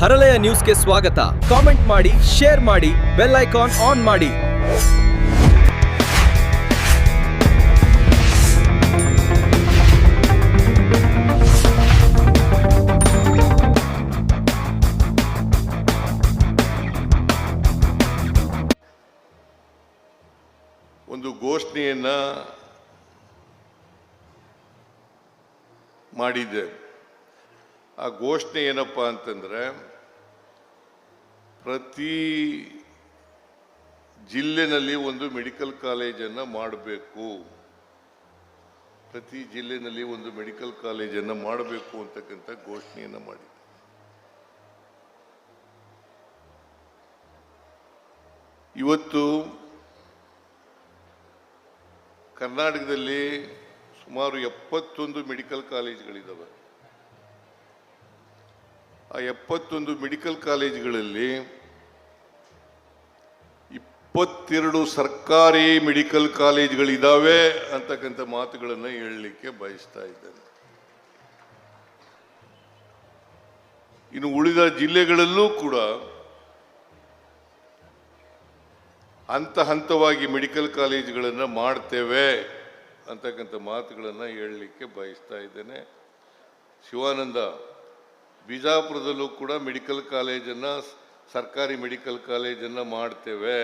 ಹರಳೆಯ ನ್ಯೂಸ್ಗೆ ಸ್ವಾಗತ. ಕಾಮೆಂಟ್ ಮಾಡಿ, ಶೇರ್ ಮಾಡಿ, ಬೆಲ್ ಐಕಾನ್ ಆನ್ ಮಾಡಿ. ಒಂದು ಘೋಷಣೆಯನ್ನ ಮಾಡಿದ್ದೆ. ಆ ಘೋಷಣೆ ಏನಪ್ಪಾ ಅಂತಂದ್ರೆ, ಪ್ರತಿ ಜಿಲ್ಲೆನಲ್ಲಿ ಒಂದು ಮೆಡಿಕಲ್ ಕಾಲೇಜನ್ನು ಮಾಡಬೇಕು, ಪ್ರತಿ ಜಿಲ್ಲೆನಲ್ಲಿ ಒಂದು ಮೆಡಿಕಲ್ ಕಾಲೇಜನ್ನು ಮಾಡಬೇಕು ಅಂತಕ್ಕಂಥ ಘೋಷಣೆಯನ್ನು ಮಾಡಿದ್ದೆ. ಇವತ್ತು ಕರ್ನಾಟಕದಲ್ಲಿ ಸುಮಾರು 71 ಮೆಡಿಕಲ್ ಕಾಲೇಜುಗಳಿದ್ದಾವೆ. ಆ 71 ಮೆಡಿಕಲ್ ಕಾಲೇಜುಗಳಲ್ಲಿ 22 ಸರ್ಕಾರಿ ಮೆಡಿಕಲ್ ಕಾಲೇಜುಗಳಿದ್ದಾವೆ ಅಂತಕ್ಕಂಥ ಮಾತುಗಳನ್ನು ಹೇಳಲಿಕ್ಕೆ ಬಯಸ್ತಾ ಇದ್ದೇನೆ. ಇನ್ನು ಉಳಿದ ಜಿಲ್ಲೆಗಳಲ್ಲೂ ಕೂಡ ಹಂತವಾಗಿ ಮೆಡಿಕಲ್ ಕಾಲೇಜುಗಳನ್ನು ಮಾಡ್ತೇವೆ ಅಂತಕ್ಕಂಥ ಮಾತುಗಳನ್ನು ಹೇಳಲಿಕ್ಕೆ ಬಯಸ್ತಾ ಇದ್ದೇನೆ. ಶಿವಾನಂದ, ಬಿಜಾಪುರದಲ್ಲೂ ಕೂಡ ಮೆಡಿಕಲ್ ಕಾಲೇಜನ್ನು, ಸರ್ಕಾರಿ ಮೆಡಿಕಲ್ ಕಾಲೇಜನ್ನು ಮಾಡ್ತೇವೆ.